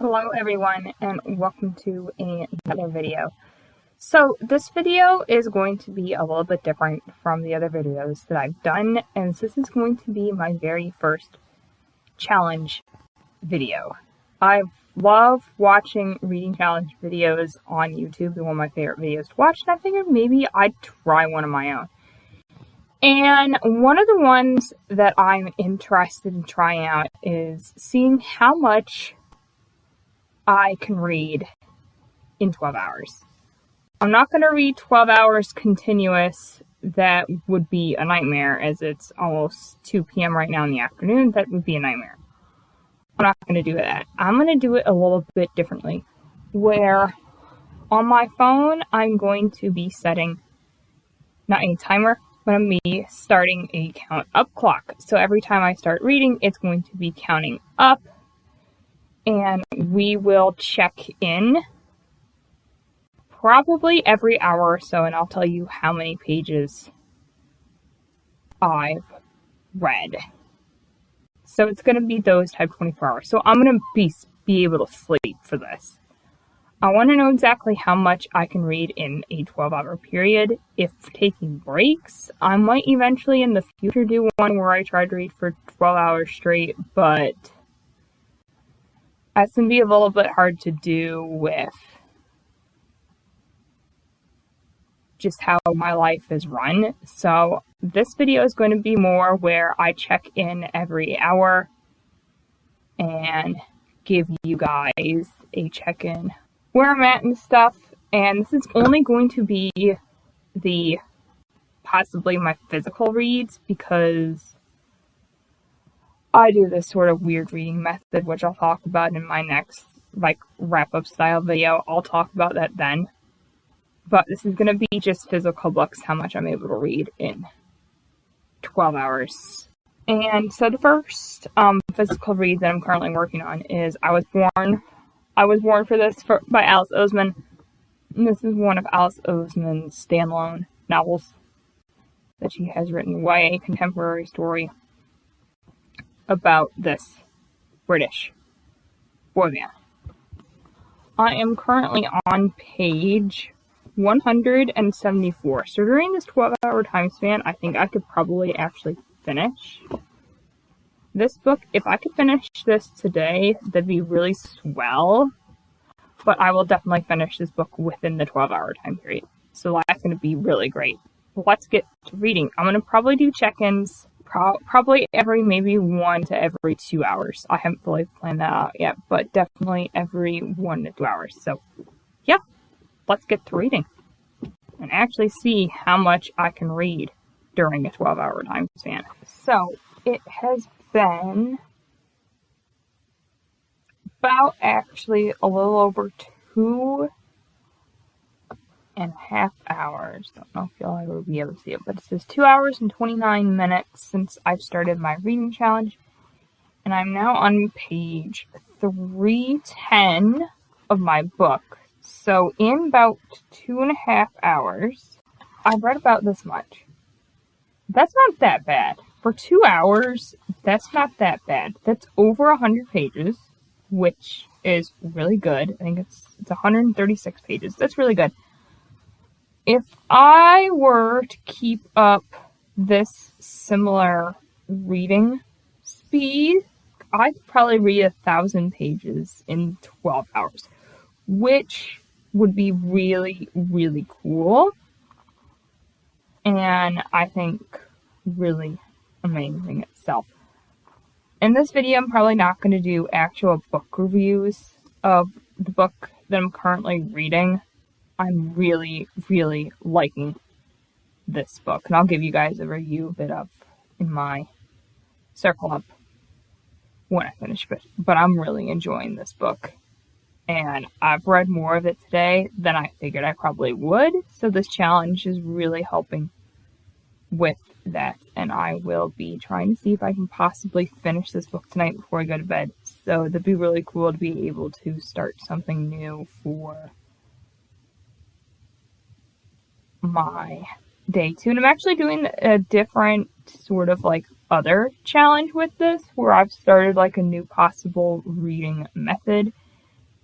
Hello everyone and welcome to another video. So this video is going to be a little bit different from the other videos that I've done, and this is going to be my very first challenge video. I love watching reading challenge videos on YouTube. They're one of my favorite videos to watch, and I figured maybe I'd try one of my own. And one of the ones that I'm interested in trying out is seeing how much I can read in 12 hours. I'm not going to read 12 hours continuous. That would be a nightmare, as it's almost 2 p.m. right now in the afternoon. That would be a nightmare. I'm not going to do that. I'm going to do it a little bit differently, where on my phone I'm going to be setting not a timer, but I'm starting a count up clock. So every time I start reading, it's going to be counting up. And we will check in probably every hour or so, and I'll tell you how many pages I've read. So it's going to be those type 24 hours. So I'm going to be able to sleep for this. I want to know exactly how much I can read in a 12-hour period. If taking breaks, I might eventually in the future do one where I try to read for 12 hours straight, but that's going to be a little bit hard to do with just how my life is run. So this video is going to be more where I check in every hour and give you guys a check-in where I'm at and stuff. And this is only going to be possibly my physical reads, because I do this sort of weird reading method, which I'll talk about in my next wrap-up style video. I'll talk about that then. But this is going to be just physical books, how much I'm able to read in 12 hours. And so the first physical read that I'm currently working on is I Was Born for This by Alice Oseman. And this is one of Alice Oseman's standalone novels that she has written, YA contemporary story about this British boy band. I am currently on page 174. So during this 12-hour time span, I think I could probably actually finish this book. If I could finish this today, that'd be really swell. But I will definitely finish this book within the 12-hour time period. So that's going to be really great. Let's get to reading. I'm going to probably do check-ins probably every maybe 1 to every 2 hours. I haven't fully planned that out yet, but definitely every 1 to 2 hours. So, yeah, let's get to reading and actually see how much I can read during a 12-hour time span. So, it has been about actually a little over 2.5 hours. Don't know if y'all ever be able to see it, but it says 2 hours and 29 minutes since I've started my reading challenge, and I'm now on page 310 of my book. So in about 2.5 hours, I've read about this much. That's not that bad. For 2 hours, that's not that bad. That's over 100 pages, which is really good. I think it's 136 pages. That's really good. If I were to keep up this similar reading speed, I could probably read 1,000 pages in 12 hours, which would be really, really cool. And I think really amazing itself. In this video, I'm probably not going to do actual book reviews of the book that I'm currently reading. I'm really, really liking this book, and I'll give you guys a review of it in my circle up when I finish it. But I'm really enjoying this book, and I've read more of it today than I figured I probably would, so this challenge is really helping with that, and I will be trying to see if I can possibly finish this book tonight before I go to bed. So that'd be really cool to be able to start something new for my day 2. And I'm actually doing a different sort of other challenge with this, where I've started a new possible reading method.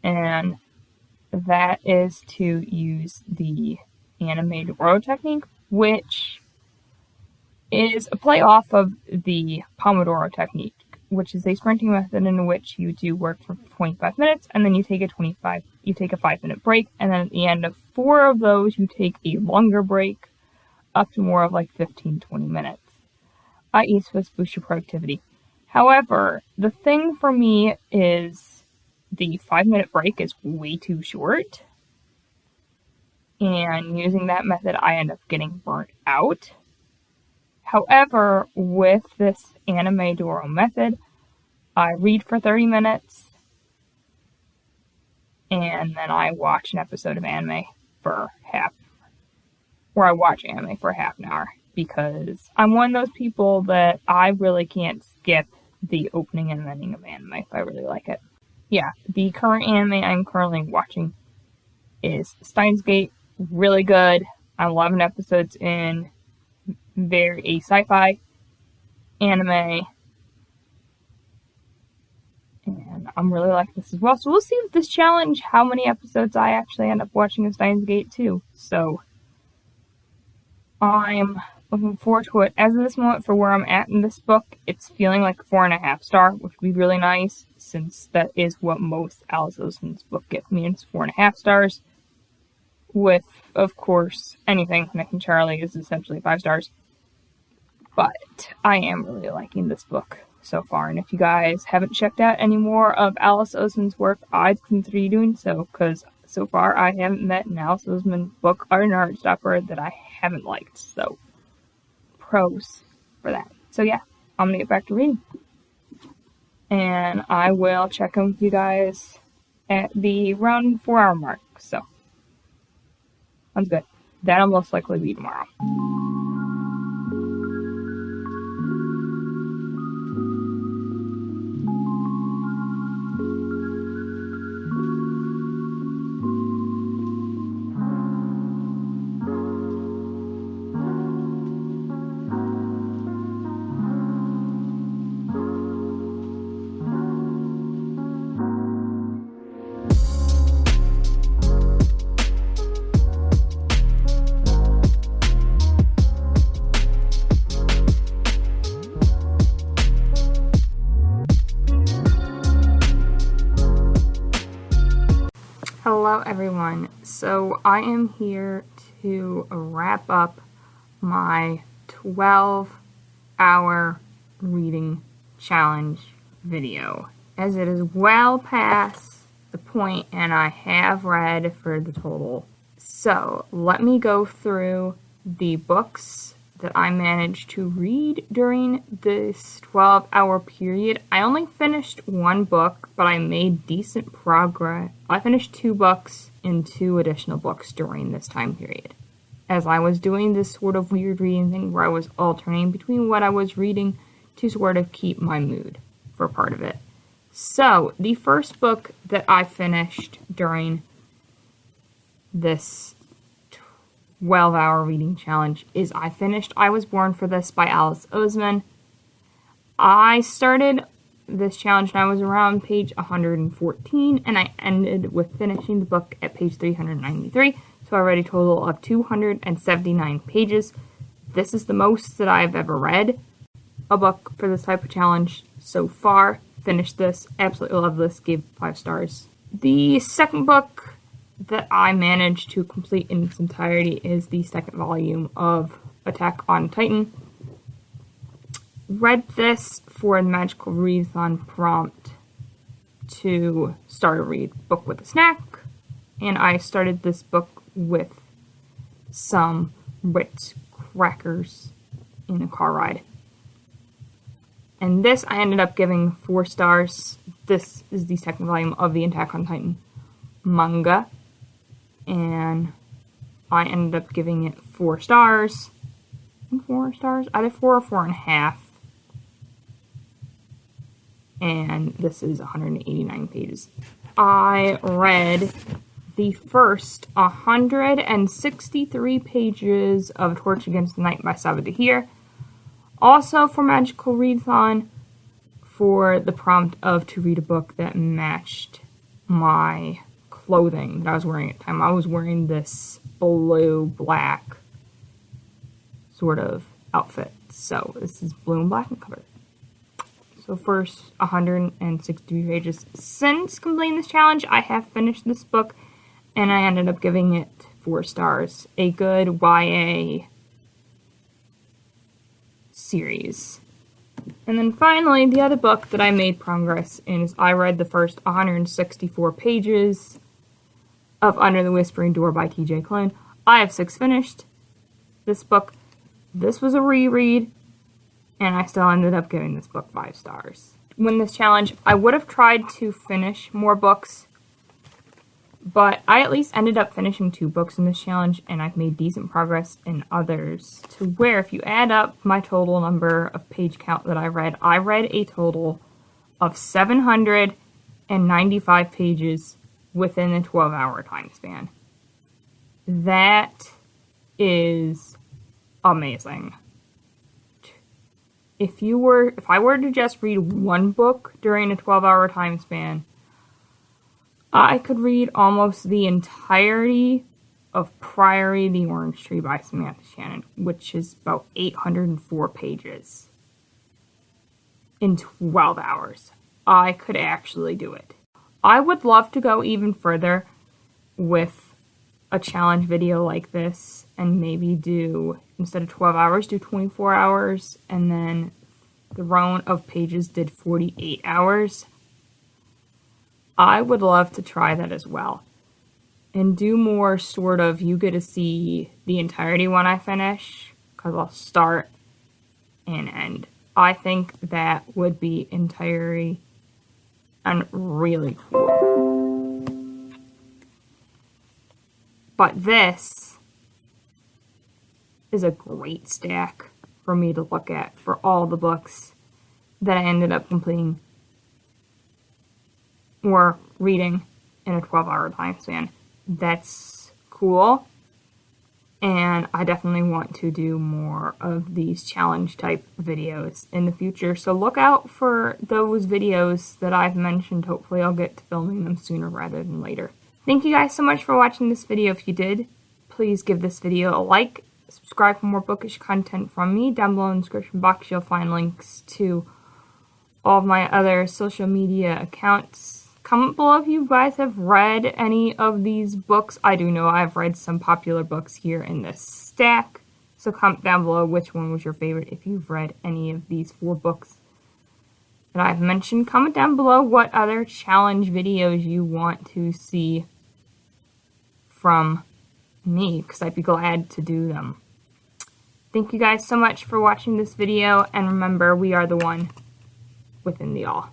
and that is to use the anime Doro technique, which is a play off of the Pomodoro technique, which is a sprinting method in which you do work for 25 minutes and then you take a 5-minute break, and then at the end of 4 of those you take a longer break up to more of like 15-20 minutes, i.e. supposed to boost your productivity. However, the thing for me is the 5-minute break is way too short, and using that method I end up getting burnt out. However, with this anime Doro method, I read for 30 minutes and then I watch an episode of anime for half an hour, because I'm one of those people that I really can't skip the opening and ending of anime if I really like it. Yeah, the current anime I'm currently watching is Steins Gate. Really good. I'm 11 episodes in. Very a sci-fi anime, and I'm really liking this as well. So we'll see with this challenge how many episodes I actually end up watching of Steins Gate 2. So I'm looking forward to it. As of this moment, for where I'm at in this book, it's feeling like a 4.5 star, which would be really nice, since that is what most Alice Oseman's book gets me, and it's 4.5 stars. With, of course, anything Nick and Charlie is essentially 5 stars. But I am really liking this book so far, and if you guys haven't checked out any more of Alice Oseman's work, I'd consider you doing so, because so far I haven't met an Alice Oseman book or an art stopper that I haven't liked, so pros for that. So yeah, I'm gonna get back to reading, and I will check in with you guys at the around 4-hour mark, so sounds good. That'll most likely be tomorrow. Hello everyone, so I am here to wrap up my 12-hour reading challenge video, as it is well past the point and I have read for the total. So let me go through the books that I managed to read during this 12-hour period. I only finished 1 book, but I made decent progress. I finished 2 books and 2 additional books during this time period, as I was doing this sort of weird reading thing where I was alternating between what I was reading to sort of keep my mood for part of it. So, the first book that I finished during this 12-hour reading challenge is I finished I Was Born for This by Alice Oseman. I started this challenge and I was around page 114, and I ended with finishing the book at page 393, so I read a total of 279 pages. This is the most that I've ever read a book for this type of challenge so far. Finished this, absolutely love this, gave 5 stars. The second book that I managed to complete in its entirety is the second volume of Attack on Titan. Read this for the Magical Readathon prompt to start a read book with a snack, and I started this book with some Ritz crackers in a car ride. And this I ended up giving 4 stars. This is the second volume of the Attack on Titan manga, and I ended up giving it 4 stars. 4 stars? Either 4 or 4.5. And this is 189 pages. I read the first 163 pages of Torch Against the Night by Sabaa Tahir. Also for Magical Readathon, for the prompt of to read a book that matched my clothing that I was wearing at the time. I was wearing this blue-black sort of outfit. So this is blue and black in color. So first 163 pages. Since completing this challenge, I have finished this book and I ended up giving it 4 stars. A good YA series. And then finally, the other book that I made progress in is I read the first 164 pages of Under the Whispering Door by TJ Klune. I have 6 finished this book. This was a reread, and I still ended up giving this book 5 stars. Win this challenge, I would have tried to finish more books, but I at least ended up finishing 2 books in this challenge, and I've made decent progress in others, to where if you add up my total number of page count that I read a total of 795 pages within a 12-hour time span. That is amazing. If I were to just read one book during a 12-hour time span, I could read almost the entirety of Priory the Orange Tree by Samantha Shannon, which is about 804 pages in 12 hours. I could actually do it. I would love to go even further with a challenge video like this and maybe do, instead of 12 hours, do 24 hours, and then the round of pages did 48 hours. I would love to try that as well. And do more sort of, you get to see the entirety when I finish, because I'll start and end. I think that would be entirely and really cool. But this is a great stack for me to look at for all the books that I ended up completing or reading in a 12-hour time span. That's cool, and I definitely want to do more of these challenge type videos in the future, so look out for those videos that I've mentioned. Hopefully I'll get to filming them sooner rather than later. Thank you guys so much for watching this video. If you did, please give this video a like, subscribe for more bookish content from me. Down below in the description box you'll find links to all of my other social media accounts. Comment below if you guys have read any of these books. I do know I've read some popular books here in this stack, so comment down below which one was your favorite if you've read any of these 4 books that I've mentioned. Comment down below what other challenge videos you want to see from me, because I'd be glad to do them. Thank you guys so much for watching this video, and remember, we are the one within the all.